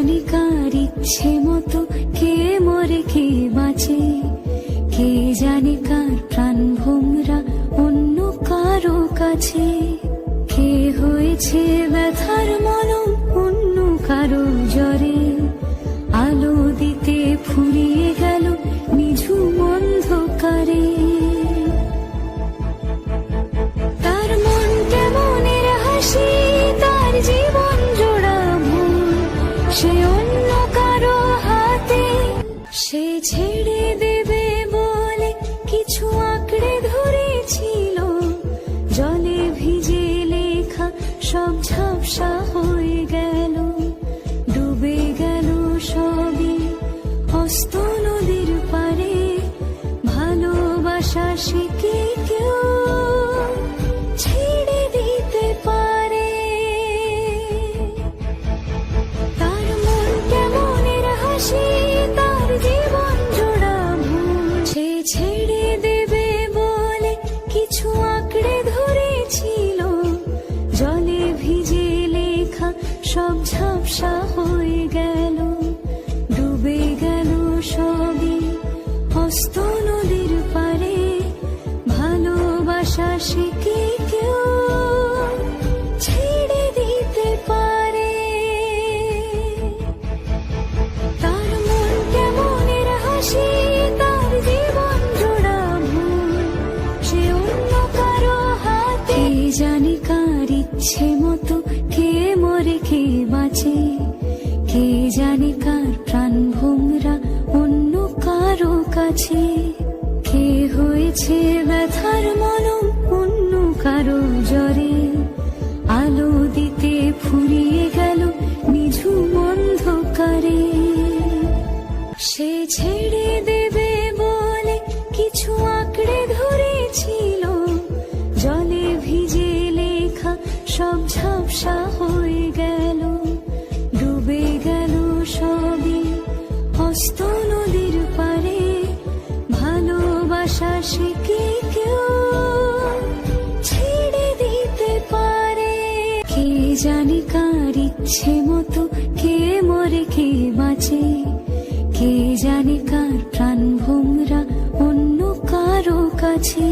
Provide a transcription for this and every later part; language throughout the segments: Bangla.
জানে কার ইচ্ছে মতো কে মরে কে বাঁচে, কে জানে কার প্রাণ ভোমরা অন্য কারো কাছে, কে হয়েছে ব্যথার মলম অন্য কারো জ্বরে, আলো দিতে ফুরিয়ে গেল নিঝুম অন্ধকারে। তার মন কেমনের হাসি, তার জীবন জোড়া ভুল, সে অন্য কারো হাতে, সে ছেড়ে দেবে বলে কিছু আঁকড়ে ধরেছিল, জলে ভিজে লেখা সব ঝাপসা হয়ে গেল, ডুবে গেল সবই অস্ত নদীর পারে, ভালোবাসা সে কি কেউ ছেড়ে দিতে পারে? তার মন কেমনের হাসি, তার জীবন জোড়া ভুল, সে ছেড়ে দেবে বলে কিছু আঁকড়ে ধরেছিল, জলে ভিজে লেখা সব ঝাপসা হয়ে গেল, ডুবে গেল সবই অস্ত নদীর পারে, ভালোবাসা সে কি কেউ ছেড়ে দিতে পারে? তার মন কেমনের হাসি, তার জীবন জোড়া ভুল, সে অন্য কারো হাতে, জানি কার ইচ্ছে মতো কে মরে কে বাঁচে, কে জানে কার প্রাণ ভোমরা অন্য কারো কাছে, কে হয়েছে ব্যথার মলম অন্য কারো জ্বরে, আলো দিতে ফুরিয়ে গেল নিঝুম অন্ধকারে। সে ছেড়ে দেবে বলে কিছু আঁকড়ে ধরেছিল, জলে ভিজে লেখা সব ঝাপসা হয়ে গেল, ডুবে গেল সবই অস্ত নদীর পারে, ভালোবাসা সে কি কেউ ছেড়ে দিতে পারে? কে জানে কার ইচ্ছে মতো কে মরে কে বাঁচে, কে জানে কার প্রাণ ভোমরা অন্য কারো কাছে,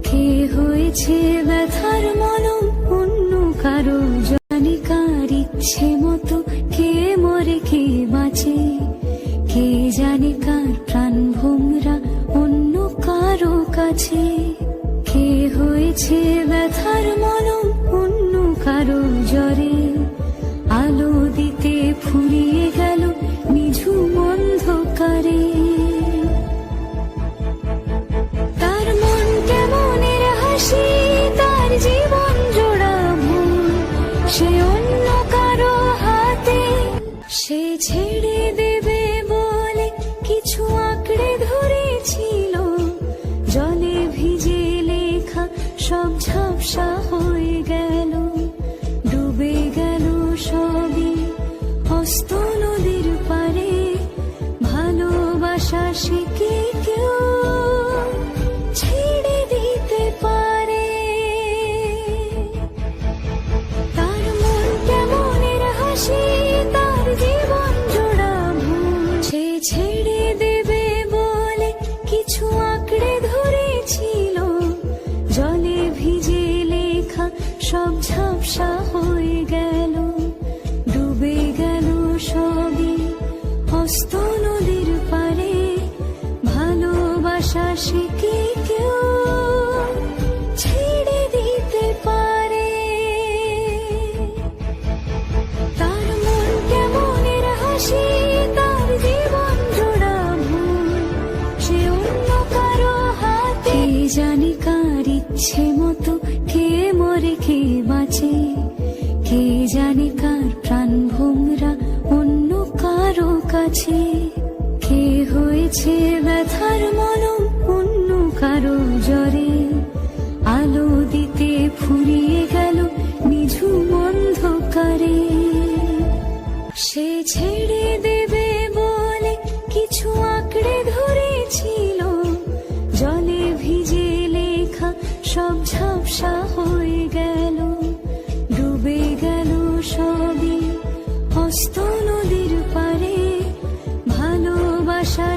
কে হয়েছে ব্যথার মলম অন্য কারো, জানে কার ইচ্ছে মতো কে মরে কে বাঁচে, কে জানে কার প্রাণ ভোমরা অন্য কারো কাছে, কে হয়েছে ব্যথার মলম অন্য কারো জ্বরে, আলো দিতে ফুরিয়ে গেল নিঝুম অন্ধকারে। তার মন কেমনের হাসি, তার জীবন জোড়া ভুল, সে অন্য কারো হাতে, সে ছেড়ে দেবে বলে কিছু আঁকড়ে ধরেছিল, জলে ভিজে লেখা সব ঝাপসা হয়ে গেল, ডুবে গেল সবই অস্ত নদীর পারে, ভালোবাসা সে কি কেউ ছেড়ে দিতে পারে? তার মন কেমনের হাসি, তার জীবন জোড়া ভুল, সে ছেড়ে দেবে বলে কিছু আঁকড়ে ধরেছিল, জলে ভিজে লেখা সব ঝাপসা হয়ে গেল, ডুবে গেল সবই অস্ত নদীর পারে, ভালোবাসা সে কি কেউ ছেড়ে দিতে পারে? তার মন কেমনের হাসি, তার জীবন জোড়া ভুল, সে অন্য কারো হাতে, জানে কার ইচ্ছে মতো কে মরে কে বাঁচে, কে জানে কার প্রাণ ভোমরা অন্য কারো কাছে, কে হয়েছে ব্যথার মলম অন্য কারো জ্বরে, আলো দিতে ফুরিয়ে গেল নিঝুম অন্ধকারে। সে ছেড়ে দেবে বলে কিছু আঁকড়ে ধরেছিল, জলে ভিজে লেখা সব ঝাপসা হয়ে গেল, ডুবে গেল সবই অস্ত নদীর আশা